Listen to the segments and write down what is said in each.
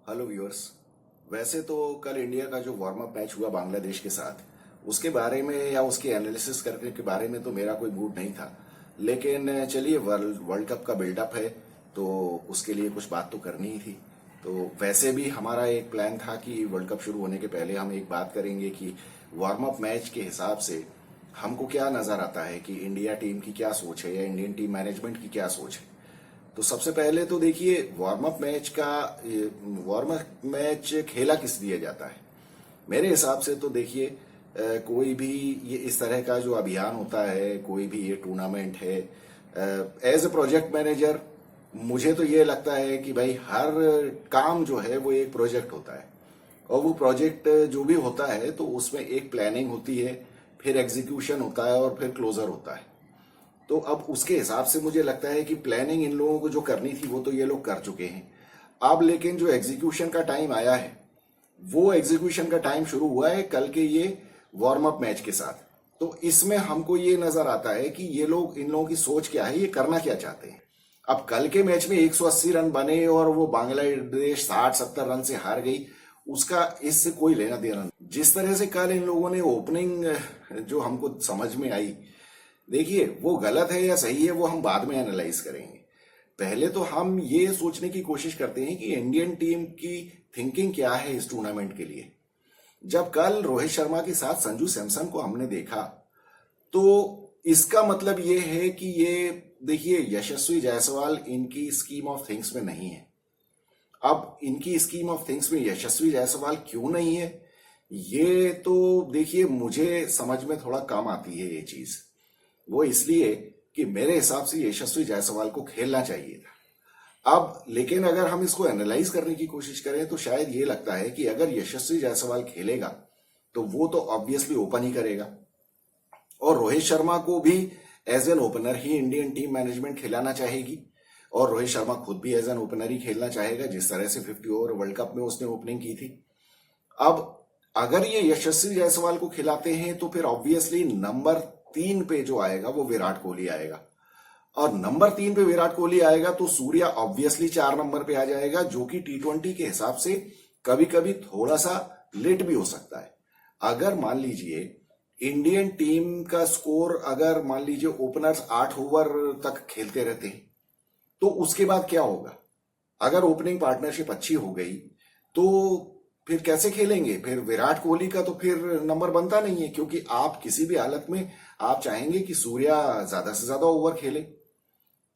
Hello viewers. वैसे तो कल इंडिया का जो वार्म अप मैच हुआ बांग्लादेश के साथ, उसके बारे में या उसके एनालिसिस करने के बारे में तो मेरा कोई मूड नहीं था। लेकिन चलिए, वर्ल्ड कप का बिल्डअप है तो उसके लिए कुछ बात तो करनी ही थी। तो वैसे भी हमारा एक प्लान था कि वर्ल्ड कप शुरू होने के पहले हम एक बात करेंगे कि वार्म अप मैच के हिसाब से हमको क्या नजर आता है कि इंडिया टीम की क्या सोच है या इंडियन टीम मैनेजमेंट की क्या सोच है। तो सबसे पहले तो देखिए, वार्म अप मैच खेला किस लिए जाता है। मेरे हिसाब से तो देखिए, कोई भी ये इस तरह का जो अभियान होता है, कोई भी ये टूर्नामेंट है, एज ए प्रोजेक्ट मैनेजर मुझे तो ये लगता है कि भाई हर काम जो है वो एक प्रोजेक्ट होता है। और वो प्रोजेक्ट जो भी होता है तो उसमें एक प्लानिंग होती है, फिर एग्जीक्यूशन होता है और फिर क्लोजर होता है। तो अब उसके हिसाब से मुझे लगता है कि प्लानिंग इन लोगों को जो करनी थी वो तो ये लोग कर चुके हैं। अब लेकिन जो एग्जीक्यूशन का टाइम आया है, वो एग्जीक्यूशन का टाइम शुरू हुआ है कल के ये वार्म अप मैच के साथ। तो इसमें हमको ये नजर आता है कि ये लोग, इन लोगों की सोच क्या है, ये करना क्या चाहते हैं। अब कल के मैच में 180 रन बने और वो बांग्लादेश 60-70 रन से हार गई, उसका इससे कोई लेना देना नहीं। जिस तरह से कल इन लोगों ने ओपनिंग जो हमको समझ में आई, देखिए वो गलत है या सही है वो हम बाद में एनालाइज करेंगे। पहले तो हम ये सोचने की कोशिश करते हैं कि इंडियन टीम की थिंकिंग क्या है इस टूर्नामेंट के लिए। जब कल रोहित शर्मा के साथ संजू सैमसन को हमने देखा तो इसका मतलब ये है कि ये, देखिए, यशस्वी जायसवाल इनकी स्कीम ऑफ थिंग्स में नहीं है। अब इनकी स्कीम ऑफ थिंग्स में यशस्वी जायसवाल क्यों नहीं है, ये तो देखिए मुझे समझ में थोड़ा कम आती है ये चीज। वो इसलिए कि मेरे हिसाब से यशस्वी जायसवाल को खेलना चाहिए था। अब लेकिन अगर हम इसको एनालाइज करने की कोशिश करें तो शायद ये लगता है कि अगर यशस्वी जायसवाल खेलेगा तो वो तो ऑब्वियसली ओपन ही करेगा, और रोहित शर्मा को भी एज एन ओपनर ही इंडियन टीम मैनेजमेंट खिलाना चाहेगी, और रोहित शर्मा खुद भी एज एन ओपनर ही खेलना चाहेगा जिस तरह से 50 ओवर वर्ल्ड कप में उसने ओपनिंग की थी। अब अगर ये यशस्वी जायसवाल को खिलाते हैं तो फिर ऑब्वियसली नंबर 3 पे जो आएगा वो विराट कोहली आएगा, और नंबर 3 पे विराट कोहली आएगा तो सूर्या ऑब्वियसली 4 नंबर पे आ जाएगा, जो कि T20 के हिसाब से कभी कभी थोड़ा सा लेट भी हो सकता है। अगर मान लीजिए इंडियन टीम का स्कोर, अगर मान लीजिए ओपनर्स 8 ओवर तक खेलते रहते हैं तो उसके बाद क्या होगा। अगर ओपनिंग पार्टनरशिप अच्छी हो गई तो फिर कैसे खेलेंगे, फिर विराट कोहली का तो फिर नंबर बनता नहीं है, क्योंकि आप किसी भी हालत में आप चाहेंगे कि सूर्या ज्यादा से ज्यादा ओवर खेले।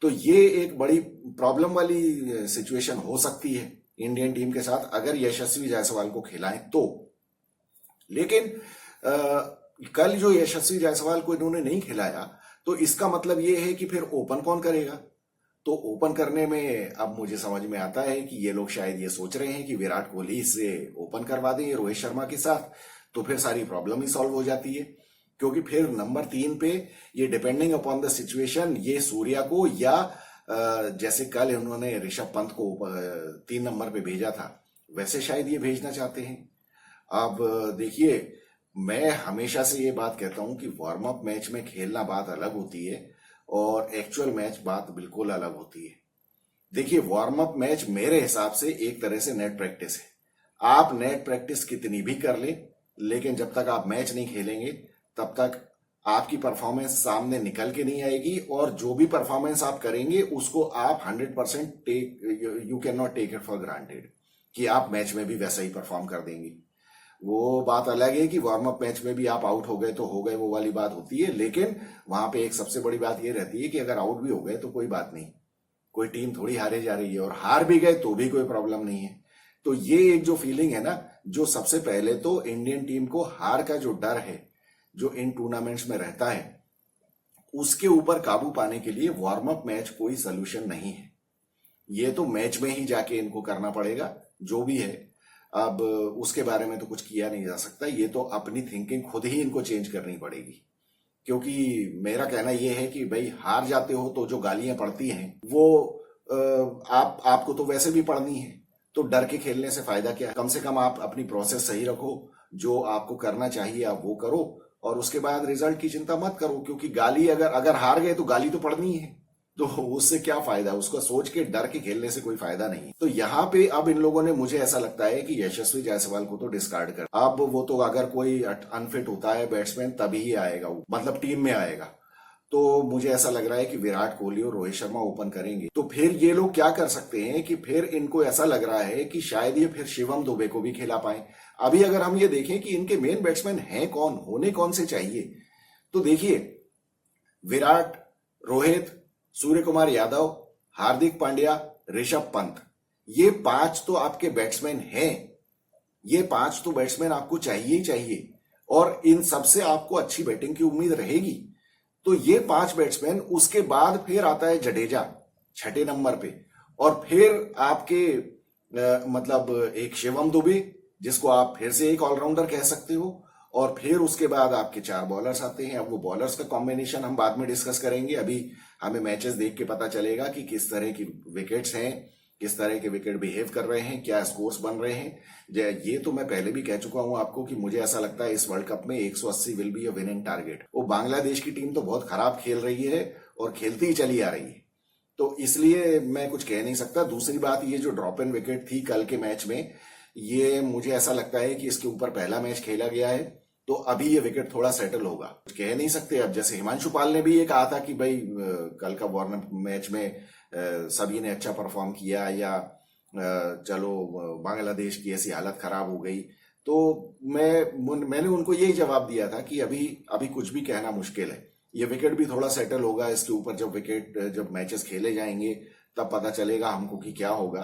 तो ये एक बड़ी प्रॉब्लम वाली सिचुएशन हो सकती है इंडियन टीम के साथ अगर यशस्वी जायसवाल को खिलाएं तो। लेकिन कल जो यशस्वी जायसवाल को इन्होंने नहीं खिलाया तो इसका मतलब ये है कि फिर ओपन कौन करेगा। तो ओपन करने में अब मुझे समझ में आता है कि ये लोग शायद ये सोच रहे हैं कि विराट कोहली से ओपन करवा दें रोहित शर्मा के साथ, तो फिर सारी प्रॉब्लम ही सॉल्व हो जाती है। क्योंकि फिर नंबर 3 पे ये डिपेंडिंग अपॉन द सिचुएशन ये सूर्या को, या जैसे कल उन्होंने ऋषभ पंत को 3 नंबर पे भेजा था वैसे शायद ये भेजना चाहते हैं। अब देखिए, मैं हमेशा से ये बात कहता हूं कि वार्म अप मैच में खेलना बात अलग होती है और एक्चुअल मैच बात बिल्कुल अलग होती है। देखिए, वार्म अप मैच मेरे हिसाब से एक तरह से नेट प्रैक्टिस है। आप नेट प्रैक्टिस कितनी भी कर लें, लेकिन जब तक आप मैच नहीं खेलेंगे तब तक आपकी परफॉर्मेंस सामने निकल के नहीं आएगी, और जो भी परफॉर्मेंस आप करेंगे उसको आप 100% you can not take it for granted कि आप मैच में भी वैसा ही परफॉर्म कर देंगे। वो बात अलग है कि वार्म अप मैच में भी आप आउट हो गए तो हो गए, वो वाली बात होती है। लेकिन वहां पे एक सबसे बड़ी बात ये रहती है कि अगर आउट भी हो गए तो कोई बात नहीं, कोई टीम थोड़ी हारे जा रही है, और हार भी गए तो भी कोई प्रॉब्लम नहीं है। तो ये एक जो फीलिंग है ना, जो सबसे पहले तो इंडियन टीम को हार का जो डर है जो इन टूर्नामेंट्स में रहता है, उसके ऊपर काबू पाने के लिए वार्म अप मैच कोई सोल्यूशन नहीं है। ये तो मैच में ही जाके इनको करना पड़ेगा जो भी है। अब उसके बारे में तो कुछ किया नहीं जा सकता, ये तो अपनी थिंकिंग खुद ही इनको चेंज करनी पड़ेगी। क्योंकि मेरा कहना यह है कि भाई हार जाते हो तो जो गालियां पड़ती हैं वो आपको तो वैसे भी पड़नी है, तो डर के खेलने से फायदा क्या है। कम से कम आप अपनी प्रोसेस सही रखो, जो आपको करना चाहिए आप वो करो, और उसके बाद रिजल्ट की चिंता मत करो। क्योंकि गाली, अगर हार गए तो गाली तो पड़नी है, तो उससे क्या फायदा, उसको सोच के डर के खेलने से कोई फायदा नहीं। तो यहाँ पे अब इन लोगों ने, मुझे ऐसा लगता है कि यशस्वी जायसवाल को तो डिस्कार्ड कर, अब वो तो अगर कोई अनफिट होता है बैट्समैन तभी ही आएगा, वो मतलब टीम में आएगा। तो मुझे ऐसा लग रहा है कि विराट कोहली और रोहित शर्मा ओपन करेंगे। तो फिर ये लोग क्या कर सकते हैं कि फिर इनको ऐसा लग रहा है कि शायद ये फिर शिवम दुबे को भी खिला पाए। अभी अगर हम ये देखें कि इनके मेन बैट्समैन हैं कौन, होने कौन से चाहिए, तो देखिए विराट, रोहित, सूर्य कुमार यादव, हार्दिक पांड्या, ऋषभ पंत, ये 5 तो आपके बैट्समैन हैं। ये 5 तो बैट्समैन आपको चाहिए ही चाहिए, और इन सबसे आपको अच्छी बैटिंग की उम्मीद रहेगी। तो ये 5 बैट्समैन, उसके बाद फिर आता है जडेजा 6ठे नंबर पे, और फिर आपके मतलब एक शिवम दुबे, जिसको आप फिर से एक ऑलराउंडर कह सकते हो, और फिर उसके बाद आपके 4 बॉलर्स आते हैं। अब वो बॉलर्स का कॉम्बिनेशन हम बाद में डिस्कस करेंगे, अभी हमें मैचेस देख के पता चलेगा कि किस तरह की विकेट्स हैं, किस तरह के विकेट बिहेव कर रहे हैं, क्या स्कोर्स बन रहे हैं। ये तो मैं पहले भी कह चुका हूं आपको कि मुझे ऐसा लगता है इस वर्ल्ड कप में 180 will be a winning target. वो बांग्लादेश की टीम तो बहुत खराब खेल रही है और खेलती ही चली आ रही है, तो इसलिए मैं कुछ कह नहीं सकता। दूसरी बात, ये जो ड्रॉप इन विकेट थी कल के मैच में, ये मुझे ऐसा लगता है कि इसके ऊपर पहला मैच खेला गया है, तो अभी ये विकेट थोड़ा सेटल होगा, कह नहीं सकते। अब जैसे हिमांशु पाल ने भी ये कहा था कि भाई कल का वार्नअप मैच में सभी ने अच्छा परफॉर्म किया, या चलो बांग्लादेश की ऐसी हालत खराब हो गई, तो मैंने उनको यही जवाब दिया था कि अभी कुछ भी कहना मुश्किल है। ये विकेट भी थोड़ा सेटल होगा, इसके ऊपर जब मैचेस खेले जाएंगे तब पता चलेगा हमको कि क्या होगा।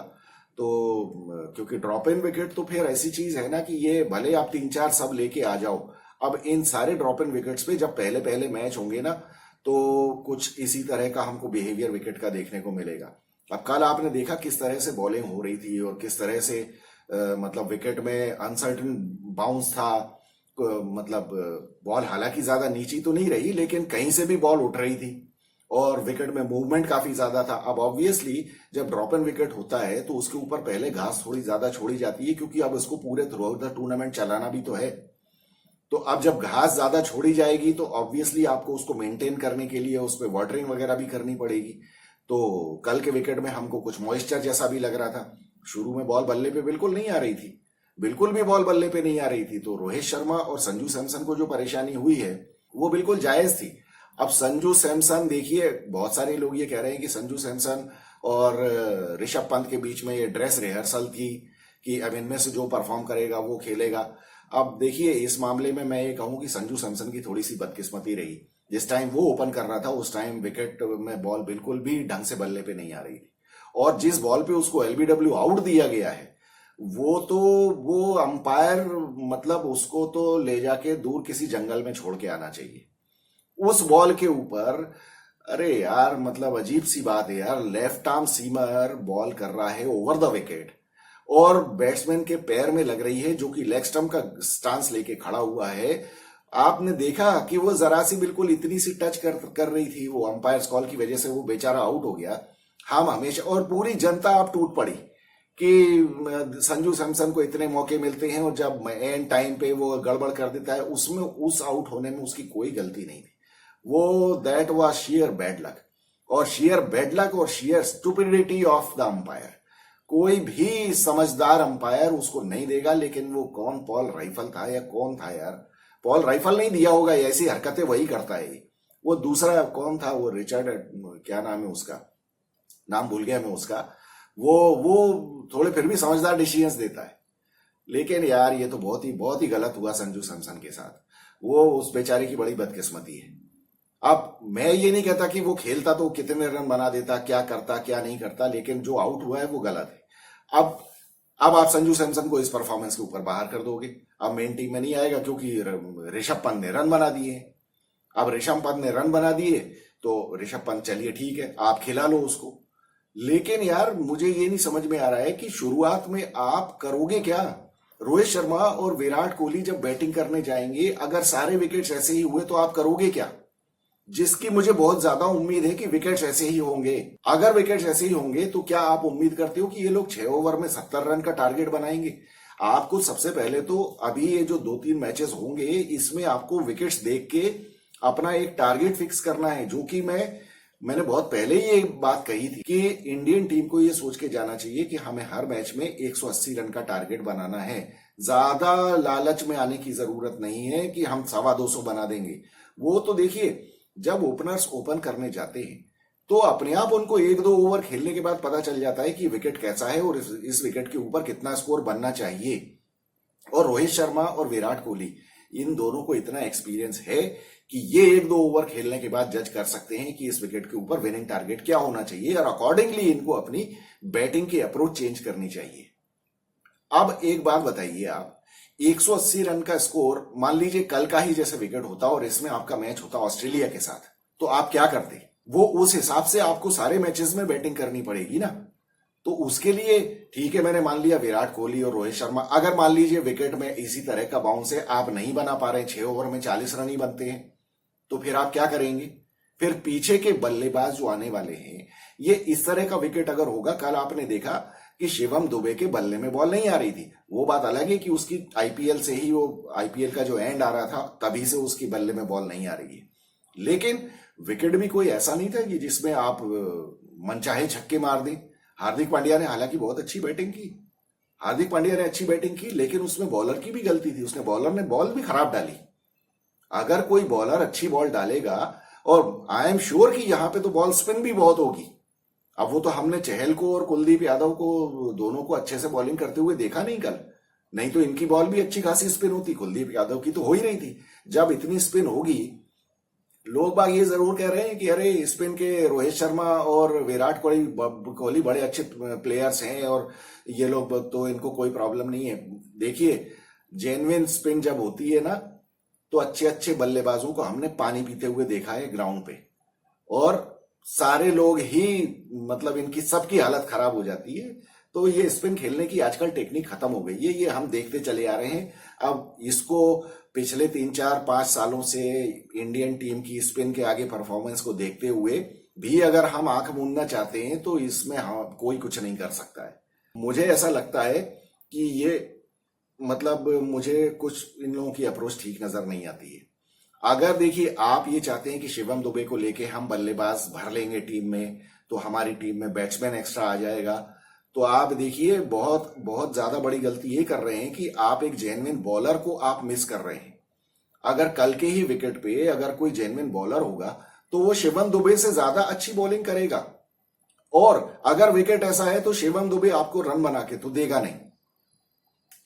तो क्योंकि ड्रॉप इन विकेट तो फिर ऐसी चीज है ना कि ये भले आप 3-4 सब लेके आ जाओ, अब इन सारे ड्रॉप इन विकेट्स पे जब पहले पहले मैच होंगे ना, तो कुछ इसी तरह का हमको बिहेवियर विकेट का देखने को मिलेगा। अब कल आपने देखा किस तरह से बॉलिंग हो रही थी, और किस तरह से मतलब विकेट में अनसर्टन बाउंस था। मतलब बॉल हालांकि ज्यादा नीची तो नहीं रही, लेकिन कहीं से भी बॉल उठ रही थी, और विकेट में मूवमेंट काफी ज्यादा था। अब ऑब्वियसली जब ड्रॉप इन विकेट होता है तो उसके ऊपर पहले घास थोड़ी ज्यादा छोड़ी जाती है, क्योंकि अब इसको पूरे थ्रू आउट द टूर्नामेंट चलाना भी तो है। तो अब जब घास ज्यादा छोड़ी जाएगी तो ऑब्वियसली आपको उसको मेंटेन करने के लिए उस पर वाटरिंग वगैरह भी करनी पड़ेगी। तो कल के विकेट में हमको कुछ मॉइस्चर जैसा भी लग रहा था। शुरू में बॉल बल्ले पे बिल्कुल नहीं आ रही थी, बिल्कुल भी बॉल बल्ले पे नहीं आ रही थी। तो रोहित शर्मा और संजू सैमसन को जो परेशानी हुई है वो बिल्कुल जायज थी। अब संजू सैमसन देखिए, बहुत सारे लोग ये कह रहे हैं कि संजू सैमसन और ऋषभ पंत के बीच में ये ड्रेस रिहर्सल थी कि अब इनमें से जो परफॉर्म करेगा वो खेलेगा। अब देखिए इस मामले में मैं ये कहूं कि संजू सैमसन की थोड़ी सी बदकिस्मती रही। जिस टाइम वो ओपन कर रहा था उस टाइम विकेट में बॉल बिल्कुल भी ढंग से बल्ले पे नहीं आ रही थी, और जिस बॉल पे उसको एलबीडब्ल्यू आउट दिया गया है वो अंपायर मतलब उसको तो ले जाके दूर किसी जंगल में छोड़ के आना चाहिए उस बॉल के ऊपर। अरे यार, मतलब अजीब सी बात है यार, लेफ्ट आर्म सीमर बॉल कर रहा है ओवर द विकेट, और बैट्समैन के पैर में लग रही है, जो कि लेग स्टंप का स्टांस लेके खड़ा हुआ है। आपने देखा कि वो जरा सी बिल्कुल इतनी सी टच कर रही थी, वो अंपायर कॉल की वजह से वो बेचारा आउट हो गया। हम हमेशा, और पूरी जनता आप टूट पड़ी कि संजू सैमसन को इतने मौके मिलते हैं और जब एंड टाइम पे वो गड़बड़ कर देता है, उसमें उस आउट होने में उसकी कोई गलती नहीं थी। वो that was share bad luck, और शेयर बैड लक और share stupidity of the umpire. कोई भी समझदार अंपायर उसको नहीं देगा। लेकिन वो कौन, पॉल राइफल था या कौन था यार, पॉल राइफल नहीं दिया होगा, ऐसी हरकतें वही करता है। वो दूसरा कौन था, वो रिचर्ड, क्या नाम है उसका, नाम भूल गया मैं उसका, वो थोड़े फिर भी समझदार डिसीजंस देता है। लेकिन यार ये तो बहुत ही गलत हुआ संजू सैमसन के साथ। वो उस बेचारे की बड़ी बदकिस्मती है। अब मैं ये नहीं कहता कि वो खेलता तो कितने रन बना देता, क्या करता क्या नहीं करता, लेकिन जो आउट हुआ है वो गलत है। अब आप संजू सैमसन को इस परफॉर्मेंस के ऊपर बाहर कर दोगे, अब मेन टीम में नहीं आएगा, क्योंकि ऋषभ पंत ने रन बना दिए। अब ऋषभ पंत ने रन बना दिए तो ऋषभ पंत, चलिए ठीक है, आप खिला लो उसको। लेकिन यार मुझे ये नहीं समझ में आ रहा है कि शुरुआत में आप करोगे क्या। रोहित शर्मा और विराट कोहली जब बैटिंग करने जाएंगे, अगर सारे विकेट्स ऐसे ही हुए तो आप करोगे क्या, जिसकी मुझे बहुत ज्यादा उम्मीद है कि विकेट्स ऐसे ही होंगे। अगर विकेट्स ऐसे ही होंगे तो क्या आप उम्मीद करते हो कि ये लोग 6 ओवर में 70 रन का टारगेट बनाएंगे? आपको सबसे पहले तो अभी ये जो 2-3 मैचेस होंगे, इसमें आपको विकेट्स देख के अपना एक टारगेट फिक्स करना है, जो कि मैं मैंने बहुत पहले ही ये बात कही थी कि इंडियन टीम को ये सोच के जाना चाहिए कि हमें हर मैच में 180 रन का टारगेट बनाना है। ज्यादा लालच में आने की जरूरत नहीं है कि हम 250 बना देंगे। वो तो देखिए, जब ओपनर्स ओपन करने जाते हैं तो अपने आप उनको 1-2 ओवर खेलने के बाद पता चल जाता है कि विकेट कैसा है और इस विकेट के ऊपर कितना स्कोर बनना चाहिए। और रोहित शर्मा और विराट कोहली, इन दोनों को इतना एक्सपीरियंस है कि ये 1-2 ओवर खेलने के बाद जज कर सकते हैं कि इस विकेट के ऊपर विनिंग टारगेट क्या होना चाहिए और अकॉर्डिंगली इनको अपनी बैटिंग की अप्रोच चेंज करनी चाहिए। अब एक बात बताइए, आप 180 रन का स्कोर, मान लीजिए कल का ही जैसे विकेट होता और इसमें आपका मैच होता ऑस्ट्रेलिया के साथ, तो आप क्या करते? वो उस हिसाब से आपको सारे मैचेस में बैटिंग करनी पड़ेगी ना। तो उसके लिए ठीक है, मैंने मान लिया विराट कोहली और रोहित शर्मा, अगर मान लीजिए विकेट में इसी तरह का बाउंस है, आप नहीं बना पा रहे, 6 ओवर में 40 रन ही बनते हैं, तो फिर आप क्या करेंगे? फिर पीछे के बल्लेबाज जो आने वाले हैं, ये इस तरह का विकेट अगर होगा, कल आपने देखा कि शिवम दुबे के बल्ले में बॉल नहीं आ रही थी, वो बात अलग है कि उसकी आईपीएल से ही, वो आईपीएल का जो एंड आ रहा था तभी से उसकी बल्ले में बॉल नहीं आ रही है, लेकिन विकेट भी कोई ऐसा नहीं था कि जिसमें आप मनचाहे छक्के मार दें। हार्दिक पांड्या ने हालांकि बहुत अच्छी बैटिंग की, हार्दिक पांड्या ने अच्छी बैटिंग की, लेकिन उसमें बॉलर की भी गलती थी, उसने बॉलर ने बॉल भी खराब डाली। अगर कोई बॉलर अच्छी बॉल डालेगा, और आई एम श्योर कि यहां पे तो बॉल स्पिन भी बहुत होगी। अब वो तो हमने चहल को और कुलदीप यादव को, दोनों को अच्छे से बॉलिंग करते हुए देखा नहीं कल, नहीं तो इनकी बॉल भी अच्छी खासी स्पिन होती, कुलदीप यादव की तो हो ही रही थी। जब इतनी स्पिन होगी, लोग बाग ये जरूर कह रहे हैं कि अरे स्पिन के रोहित शर्मा और विराट कोहली बड़े अच्छे प्लेयर्स हैं और ये लोग तो इनको कोई प्रॉब्लम नहीं है। देखिए, जेन्युइन स्पिन जब होती है ना, तो अच्छे अच्छे बल्लेबाजों को हमने पानी पीते हुए देखा है ग्राउंड पे, और सारे लोग ही, मतलब इनकी सबकी हालत खराब हो जाती है। तो ये स्पिन खेलने की आजकल टेक्निक खत्म हो गई है, ये हम देखते चले आ रहे हैं। अब इसको पिछले 3-4-5 सालों से इंडियन टीम की स्पिन के आगे परफॉर्मेंस को देखते हुए भी अगर हम आंख मूंदना चाहते हैं तो इसमें हम कोई कुछ नहीं कर सकता है। मुझे ऐसा लगता है कि ये, मतलब मुझे कुछ इन लोगों की अप्रोच ठीक नजर नहीं आती है। अगर देखिए, आप ये चाहते हैं कि शिवम दुबे को लेके हम बल्लेबाज भर लेंगे टीम में, तो हमारी टीम में बैट्समैन एक्स्ट्रा आ जाएगा, तो आप देखिए बहुत बहुत ज्यादा बड़ी गलती ये कर रहे हैं कि आप एक जेन्युइन बॉलर को आप मिस कर रहे हैं। अगर कल के ही विकेट पे अगर कोई जेन्युइन बॉलर होगा तो वो शिवम दुबे से ज्यादा अच्छी बॉलिंग करेगा, और अगर विकेट ऐसा है तो शिवम दुबे आपको रन बना के तो देगा नहीं।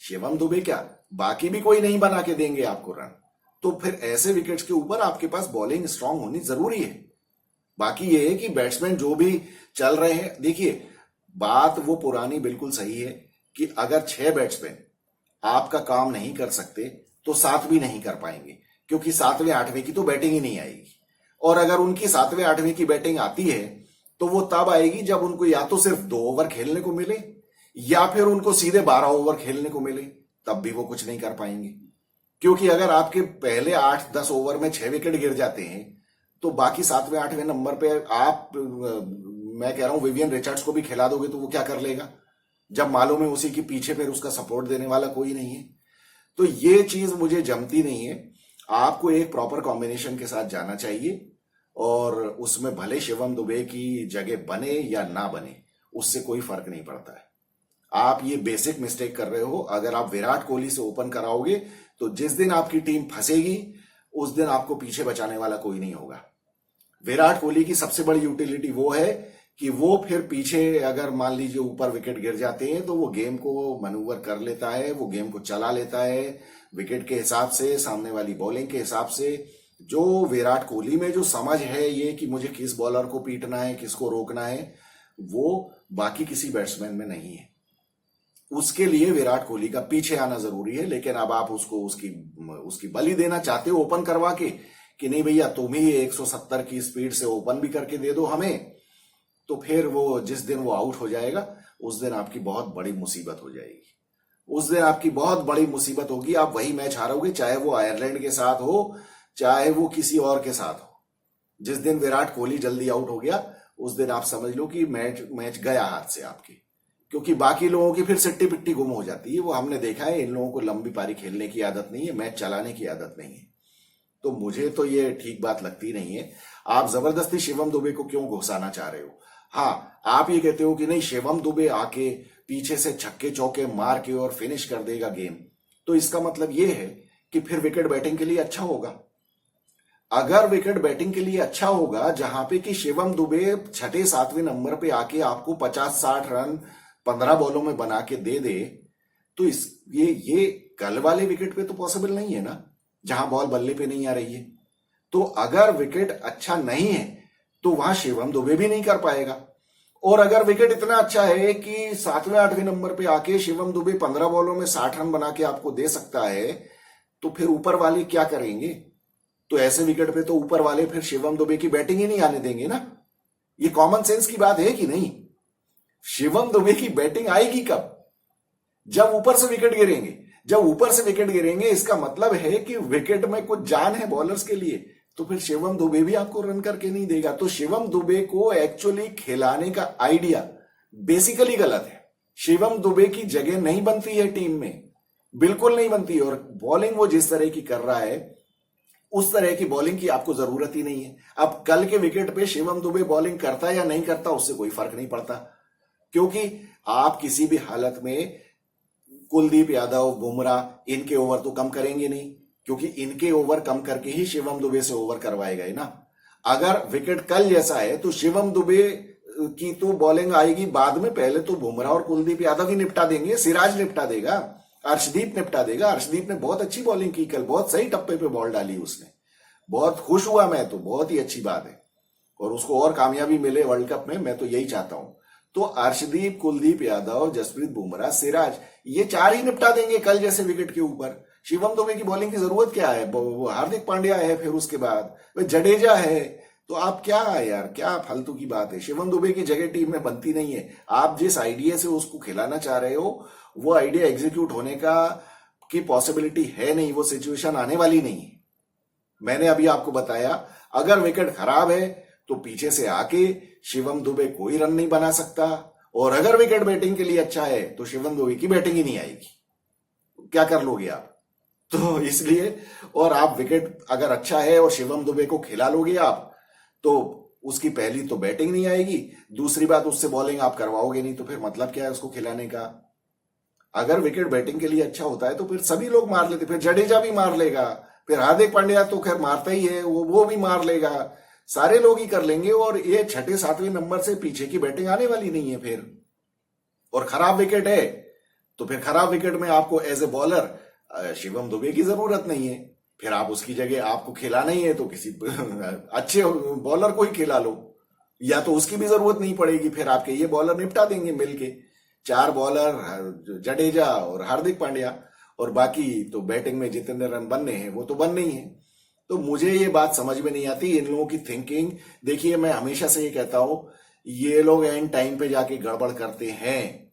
शिवम दुबे क्या, बाकी भी कोई नहीं बना के देंगे आपको रन। तो फिर ऐसे विकेट्स के ऊपर आपके पास बॉलिंग स्ट्रांग होनी जरूरी है। बाकी ये है कि बैट्समैन जो भी चल रहे हैं, देखिए बात वो पुरानी बिल्कुल सही है कि अगर 6 बैट्समैन आपका काम नहीं कर सकते तो 7 भी नहीं कर पाएंगे, क्योंकि 7वें 8वें की तो बैटिंग ही नहीं आएगी। और अगर उनकी 7वें 8वें की बैटिंग आती है तो वो तब आएगी जब उनको या तो सिर्फ 2 ओवर खेलने को मिले, या फिर उनको सीधे 12 ओवर खेलने को मिले, तब भी वो कुछ नहीं कर पाएंगे। क्योंकि अगर आपके पहले 8-10 ओवर में 6 विकेट गिर जाते हैं तो बाकी 7वें 8वें नंबर पे आप, मैं कह रहा हूं विवियन रिचर्ड्स को भी खिला दोगे तो वो क्या कर लेगा, जब मालूम है उसी के पीछे फिर उसका सपोर्ट देने वाला कोई नहीं है। तो ये चीज मुझे जमती नहीं है। आपको एक प्रॉपर कॉम्बिनेशन के साथ जाना चाहिए, और उसमें भले शिवम दुबे की जगह बने या ना बने, उससे कोई फर्क नहीं पड़ता है। आप ये बेसिक मिस्टेक कर रहे हो। अगर आप विराट कोहली से ओपन कराओगे तो जिस दिन आपकी टीम फंसेगी उस दिन आपको पीछे बचाने वाला कोई नहीं होगा। विराट कोहली की सबसे बड़ी यूटिलिटी वो है कि वो फिर पीछे, अगर मान लीजिए ऊपर विकेट गिर जाते हैं तो वो गेम को मनूवर कर लेता है, वो गेम को चला लेता है विकेट के हिसाब से, सामने वाली बॉलिंग के हिसाब से। जो विराट कोहली में जो समझ है ये कि मुझे किस बॉलर को पीटना है, किसको रोकना है, वो बाकी किसी बैट्समैन में नहीं है। उसके लिए विराट कोहली का पीछे आना जरूरी है। लेकिन अब आप उसको उसकी बलि देना चाहते हो ओपन करवा के कि नहीं भैया तुम ही 170 की स्पीड से ओपन भी करके दे दो हमें, तो फिर वो जिस दिन वो आउट हो जाएगा उस दिन आपकी बहुत बड़ी मुसीबत हो जाएगी। उस दिन आपकी बहुत बड़ी मुसीबत होगी, आप वही मैच हारोगे, चाहे वो आयरलैंड के साथ हो, चाहे वो किसी और के साथ हो। जिस दिन विराट कोहली जल्दी आउट हो गया उस दिन आप समझ लो कि मैच गया हाथ से आपके, क्योंकि बाकी लोगों की फिर सिट्टी पिट्टी गुम हो जाती है। वो हमने देखा है, इन लोगों को लंबी पारी खेलने की आदत नहीं है, मैच चलाने की आदत नहीं है। तो मुझे तो ये ठीक बात लगती नहीं है। आप जबरदस्ती शिवम दुबे को क्यों घुसाना चाह रहे हो? हाँ, आप ये कहते हो कि नहीं शिवम दुबे आके पीछे से छक्के चौके मार के और फिनिश कर देगा गेम, तो इसका मतलब ये है कि फिर विकेट बैटिंग के लिए अच्छा होगा। अगर विकेट बैटिंग के लिए अच्छा होगा जहां पे कि शिवम दुबे छठे सातवें नंबर पे आके आपको 50-60 रन 15 बॉलों में बना के दे दे, तो ये कल वाले विकेट पे तो पॉसिबल नहीं है ना, जहां बॉल बल्ले पे नहीं आ रही है। तो अगर विकेट अच्छा नहीं है तो वहां शिवम दुबे भी नहीं कर पाएगा। और अगर विकेट इतना अच्छा है कि सातवें आठवें नंबर पे आके शिवम दुबे 15 बॉलों में 60 रन बना के आपको दे सकता है, तो फिर ऊपर वाले क्या करेंगे? तो ऐसे विकेट पे तो ऊपर वाले फिर शिवम दुबे की बैटिंग ही नहीं आने देंगे ना। ये कॉमन सेंस की बात है कि नहीं? शिवम दुबे की बैटिंग आएगी कब? जब ऊपर से विकेट गिरेंगे। जब ऊपर से विकेट गिरेंगे इसका मतलब है कि विकेट में कुछ जान है बॉलर्स के लिए, तो फिर शिवम दुबे भी आपको रन करके नहीं देगा। तो शिवम दुबे को एक्चुअली खिलाने का आइडिया बेसिकली गलत है। शिवम दुबे की जगह नहीं बनती है टीम में, बिल्कुल नहीं बनती। और बॉलिंग वो जिस तरह की कर रहा है उस तरह की बॉलिंग की आपको जरूरत ही नहीं है। अब कल के विकेट पे शिवम दुबे बॉलिंग करता है या नहीं करता उससे कोई फर्क नहीं पड़ता, क्योंकि आप किसी भी हालत में कुलदीप यादव बुमराह इनके ओवर तो कम करेंगे नहीं, क्योंकि इनके ओवर कम करके ही शिवम दुबे से ओवर करवाए गए ना। अगर विकेट कल जैसा है तो शिवम दुबे की तो बॉलिंग आएगी बाद में, पहले तो बुमराह और कुलदीप यादव ही निपटा देंगे, सिराज निपटा देगा, अर्शदीप निपटा देगा। अर्शदीप ने बहुत अच्छी बॉलिंग की कल, बहुत सही टप्पे पे बॉल डाली उसने, बहुत खुश हुआ मैं तो, बहुत ही अच्छी बात है। और उसको और कामयाबी मिले वर्ल्ड कप में, मैं तो यही चाहता हूं। तो अर्शदीप, कुलदीप यादव, जसप्रीत बुमराह, सिराज, ये चार ही निपटा देंगे कल जैसे विकेट के ऊपर। शिवम दुबे की बॉलिंग की जरूरत क्या है? वो हार्दिक पांड्या है, फिर उसके बाद वो जडेजा है, तो आप क्या यार, क्या फालतू की बात है। शिवम दुबे की जगह टीम में बनती नहीं है। आप जिस आइडिया से उसको खिलाना चाह रहे हो वो आइडिया एग्जीक्यूट होने की पॉसिबिलिटी है नहीं, वो सिचुएशन आने वाली नहीं है। मैंने अभी आपको बताया, अगर विकेट खराब है तो पीछे से आके शिवम दुबे कोई रन नहीं बना सकता, और अगर विकेट बैटिंग के लिए अच्छा है तो शिवम दुबे की बैटिंग ही नहीं आएगी। क्या कर लोगे आप? तो इसलिए, और आप विकेट अगर अच्छा है और शिवम दुबे को खिला लोगे आप, तो उसकी पहली तो बैटिंग नहीं आएगी, दूसरी बात उससे बॉलिंग आप करवाओगे नहीं, तो फिर मतलब क्या है उसको खिलाने का? अगर विकेट बैटिंग के लिए अच्छा होता है तो फिर सभी लोग मार लेते, फिर जडेजा भी मार लेगा, फिर हार्दिक पांड्या तो खैर मारता ही है, वो भी मार लेगा, सारे लोग ही कर लेंगे, और ये छठे सातवें नंबर से पीछे की बैटिंग आने वाली नहीं है फिर। और खराब विकेट है तो फिर खराब विकेट में आपको as a bowler Shivam Dubey की जरूरत नहीं है, फिर आप उसकी जगह आपको खिलाना ही है तो किसी अच्छे बॉलर को ही खिला लो, या तो उसकी भी जरूरत नहीं पड़ेगी, फिर आपके ये बॉलर निपटा देंगे मिलके, चार बॉलर जडेजा और हार्दिक पांड्या, और बाकी तो बैटिंग में जितने रन बनने हैं वो तो बनने ही है। तो मुझे ये बात समझ में नहीं आती इन लोगों की थिंकिंग। देखिए, मैं हमेशा से ये कहता हूं, ये लोग एंड टाइम पे जाके गड़बड़ करते हैं।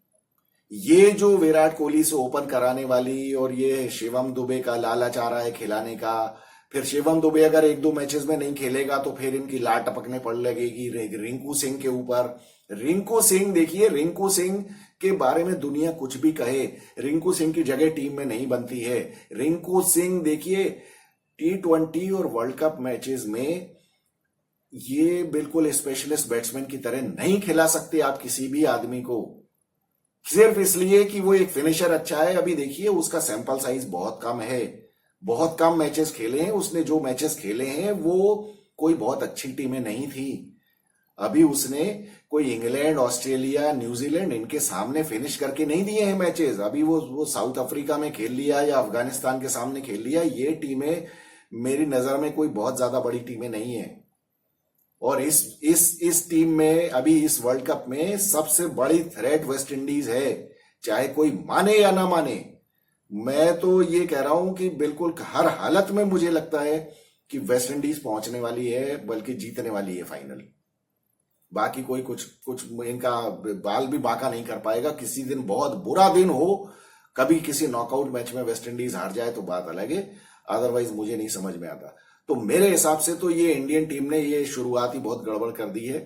ये जो विराट कोहली से ओपन कराने वाली और ये शिवम दुबे का लालच आ रहा है खिलाने का, फिर शिवम दुबे अगर एक दो मैचेस में नहीं खेलेगा तो फिर इनकी लाट टपकने पड़ लगेगी रिंकू सिंह के ऊपर। रिंकू सिंह, देखिए रिंकू सिंह के बारे में दुनिया कुछ भी कहे, रिंकू सिंह की जगह टीम में नहीं बनती है। रिंकू सिंह देखिए T20 और वर्ल्ड कप मैचेस में ये बिल्कुल स्पेशलिस्ट बैट्समैन की तरह नहीं खिला सकते आप किसी भी आदमी को, सिर्फ इसलिए कि वो एक फिनिशर अच्छा है। अभी देखिए उसका सैंपल साइज बहुत कम है, बहुत कम मैचेस खेले हैं उसने, जो मैचेस खेले हैं वो कोई बहुत अच्छी टीमें नहीं थी। अभी उसने कोई इंग्लैंड, ऑस्ट्रेलिया, न्यूजीलैंड इनके सामने फिनिश करके नहीं दिए हैं मैचेस। अभी वो साउथ अफ्रीका में खेल लिया या अफगानिस्तान के सामने खेल लिया, ये टीमें मेरी नजर में कोई बहुत ज्यादा बड़ी टीमें नहीं है। और इस टीम में अभी इस वर्ल्ड कप में सबसे बड़ी थ्रेट वेस्ट इंडीज है, चाहे कोई माने या ना माने। मैं तो ये कह रहा हूं कि बिल्कुल हर हालत में मुझे लगता है कि वेस्ट इंडीज पहुंचने वाली है, बल्कि जीतने वाली है फाइनल। बाकी कोई कुछ इनका बाल भी बांका नहीं कर पाएगा। किसी दिन बहुत बुरा दिन हो, कभी किसी नॉकआउट मैच में वेस्ट इंडीज हार जाए तो बात अलग है, अदरवाइज मुझे नहीं समझ में आता। तो मेरे हिसाब से तो ये इंडियन टीम ने ये शुरुआत ही बहुत गड़बड़ कर दी है।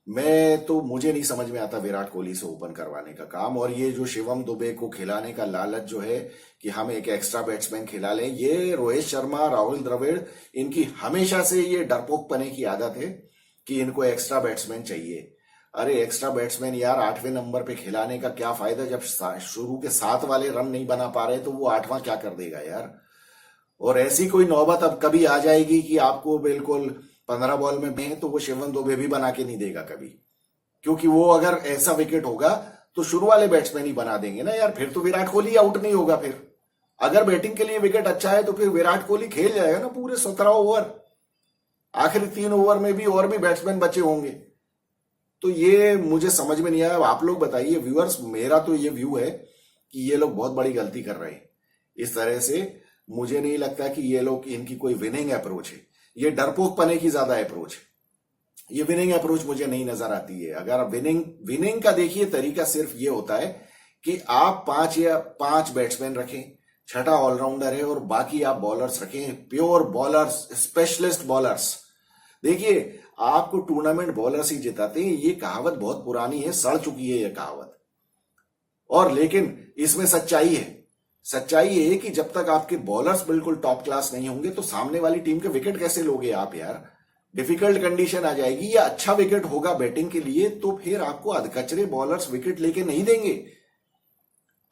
मुझे नहीं समझ में आता विराट कोहली से ओपन करवाने का काम, और ये जो शिवम दुबे को खिलाने का लालच जो है कि हम एक एक्स्ट्रा बैट्समैन खिला लें, ये रोहित शर्मा, राहुल द्रविड़, इनकी हमेशा से ये डरपोकपने की आदत है कि इनको एक्स्ट्रा बैट्समैन चाहिए। अरे एक्स्ट्रा बैट्समैन यार 8वें नंबर पे खिलाने का क्या फायदा, जब शुरू के 7 वाले रन नहीं बना पा रहे तो वो 8वां क्या कर देगा यार। और ऐसी कोई नौबत अब कभी आ जाएगी कि आपको बिल्कुल 15 बॉल में तो वो शिवम दुबे भी बना के नहीं देगा कभी, क्योंकि वो अगर ऐसा विकेट होगा तो शुरू वाले बैट्समैन ही बना देंगे ना यार, फिर तो विराट कोहली आउट नहीं होगा। फिर अगर बैटिंग के लिए विकेट अच्छा है तो फिर विराट कोहली खेल जाएगा ना पूरे 17 ओवर, आखिरी 3 ओवर में भी और भी बैट्समैन बचे होंगे। तो ये मुझे समझ में नहीं आया। आप लोग बताइए व्यूअर्स, मेरा तो ये व्यू है कि ये लोग बहुत बड़ी गलती कर रहे हैं इस तरह से। मुझे नहीं लगता कि ये लोग, इनकी कोई विनिंग अप्रोच है, ये डरपोक पने की ज्यादा अप्रोच है। ये विनिंग अप्रोच मुझे नहीं नजर आती है। अगर विनिंग का देखिए तरीका सिर्फ ये होता है कि आप 5 बैट्समैन रखें, 6ठा ऑलराउंडर है और बाकी आप बॉलर्स रखें, प्योर बॉलर्स, स्पेशलिस्ट बॉलर्स। देखिए आपको टूर्नामेंट बॉलर्स ही जिताते हैं, ये कहावत बहुत पुरानी है, सड़ चुकी है ये कहावत। और लेकिन इसमें सच्चाई है। सच्चाई ये है कि जब तक आपके बॉलर्स बिल्कुल टॉप क्लास नहीं होंगे तो सामने वाली टीम के विकेट कैसे लोगे आप यार। डिफिकल्ट कंडीशन आ जाएगी। या अच्छा विकेट होगा बैटिंग के लिए तो फिर आपको अधकचरे बॉलर्स विकेट लेके नहीं देंगे।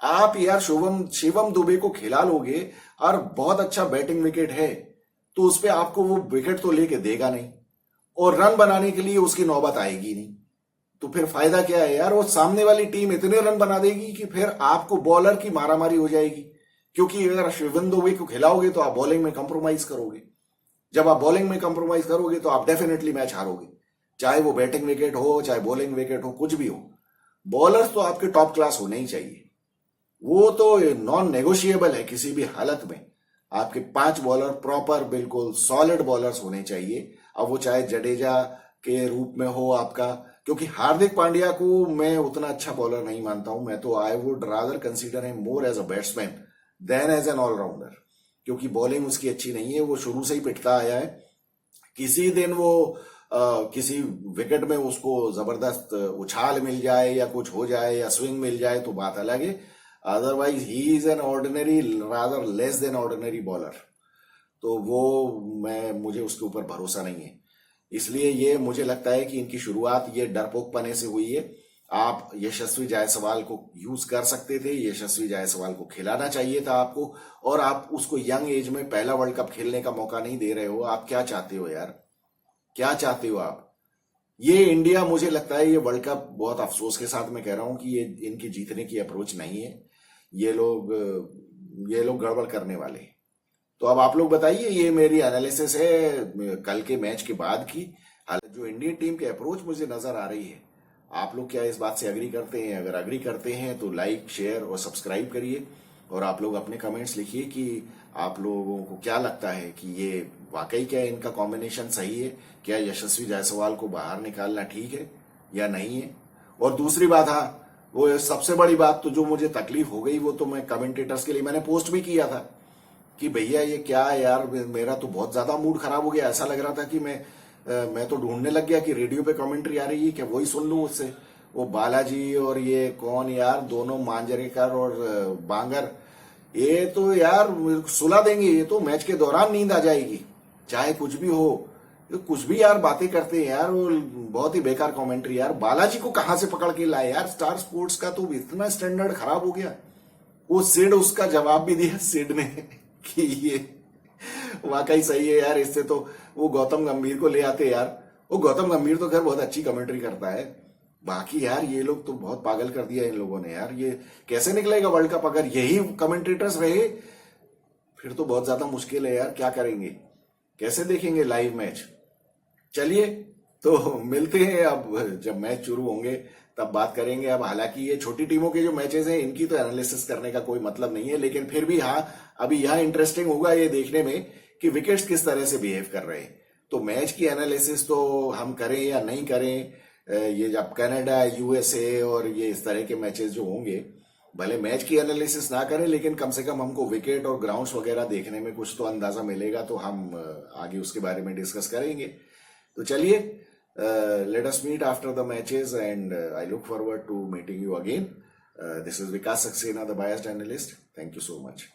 आप यार शिवम दुबे को खिला लोगे और बहुत अच्छा बैटिंग विकेट है तो उस पर आपको वो विकेट तो लेके देगा नहीं, और रन बनाने के लिए उसकी नौबत आएगी नहीं। तो फिर फायदा क्या है यार। वो सामने वाली टीम इतने रन बना देगी कि फिर आपको बॉलर की मारामारी हो जाएगी, क्योंकि अगर शिवम दुबे को खिलाओगे तो आप बॉलिंग में कंप्रोमाइज करोगे। जब आप बॉलिंग में कंप्रोमाइज करोगे तो आप डेफिनेटली मैच हारोगे, चाहे वो बैटिंग विकेट हो चाहे बॉलिंग विकेट हो, कुछ भी हो। बॉलर्स तो आपके टॉप क्लास होने ही चाहिए, वो तो नॉन नेगोशिएबल है किसी भी हालत में। आपके 5 बॉलर प्रॉपर बिल्कुल सॉलिड बॉलर्स होने चाहिए। अब वो चाहे जडेजा के रूप में हो आपका, क्योंकि हार्दिक पांड्या को मैं उतना अच्छा बॉलर नहीं मानता हूं। मैं तो I would rather consider him more as a batsman than as an all-rounder, क्योंकि बॉलिंग उसकी अच्छी नहीं है। वो शुरू से ही पिटता आया है। किसी दिन वो किसी विकेट में उसको जबरदस्त उछाल मिल जाए या कुछ हो जाए या स्विंग मिल जाए तो बात अलग है। Otherwise he is an ordinary, rather less than ordinary bowler. तो वो मुझे उसके ऊपर भरोसा नहीं है। इसलिए ये मुझे लगता है कि इनकी शुरुआत ये डरपोकपने से हुई है। आप यशस्वी जायसवाल को यूज कर सकते थे, यशस्वी जायसवाल को खिलाना चाहिए था आपको, और आप उसको यंग एज में पहला वर्ल्ड कप खेलने का मौका नहीं दे रहे हो। आप क्या चाहते हो यार, क्या चाहते हो आप। ये इंडिया, मुझे लगता है ये वर्ल्ड कप, बहुत अफसोस के साथ मैं कह रहा हूं कि ये इनकी जीतने की अप्रोच नहीं है। ये लोग गड़बड़ करने वाले हैं। तो अब आप लोग बताइए, ये मेरी एनालिसिस है कल के मैच के बाद की। हालांकि जो इंडियन टीम की अप्रोच मुझे नजर आ रही है, आप लोग क्या इस बात से अग्री करते हैं? अगर अग्री करते हैं तो लाइक, शेयर और सब्सक्राइब करिए, और आप लोग अपने कमेंट्स लिखिए कि आप लोगों को क्या लगता है कि ये वाकई क्या इनका कॉम्बिनेशन सही है, क्या यशस्वी जायसवाल को बाहर निकालना ठीक है या नहीं है। और दूसरी बात, हाँ वो सबसे बड़ी बात तो जो मुझे तकलीफ हो गई, वो तो मैं कमेंटेटर्स के लिए मैंने पोस्ट भी किया था कि भैया ये क्या है यार, मेरा तो बहुत ज्यादा मूड खराब हो गया। ऐसा लग रहा था कि मैं तो ढूंढने लग गया कि रेडियो पे कमेंट्री आ रही है क्या, वही सुन लूं उससे। वो बालाजी और ये कौन यार, दोनों मांजरेकर और बांगर, ये तो यार सुला देंगे। ये तो मैच के दौरान नींद आ जाएगी, चाहे कुछ भी हो। ये कुछ भी यार बातें करते हैं यार, वो बहुत ही बेकार कमेंट्री यार। बालाजी को कहां से पकड़ के लाए यार, स्टार स्पोर्ट्स का तो इतना स्टैंडर्ड खराब हो गया। वो सिड, उसका जवाब भी दिया सिड ने कि ये वाकई सही है यार, इससे तो वो गौतम गंभीर को ले आते यार। वो गौतम गंभीर तो खैर बहुत अच्छी कमेंट्री करता है, बाकी यार ये लोग तो बहुत पागल कर दिया इन लोगों ने यार। ये कैसे निकलेगा वर्ल्ड कप अगर यही कमेंटेटर्स रहे? फिर तो बहुत ज्यादा मुश्किल है यार, क्या करेंगे, कैसे देखेंगे लाइव मैच। चलिए तो मिलते हैं अब, जब मैच शुरू होंगे तब बात करेंगे। अब हालांकि ये छोटी टीमों के जो मैचेस हैं इनकी तो एनालिसिस करने का कोई मतलब नहीं है, लेकिन फिर भी हाँ, अभी यहाँ इंटरेस्टिंग होगा ये देखने में कि विकेट्स किस तरह से बिहेव कर रहे हैं। तो मैच की एनालिसिस तो हम करें या नहीं करें, ये जब कनाडा, यूएसए और ये इस तरह के मैचेस जो होंगे, भले मैच की एनालिसिस ना करें लेकिन कम से कम हमको विकेट और ग्राउंड्स वगैरह देखने में कुछ तो अंदाजा मिलेगा, तो हम आगे उसके बारे में डिस्कस करेंगे। तो चलिए Let us meet after the matches, and I look forward to meeting you again. This is Vikas Saxena, the biased analyst. Thank you so much.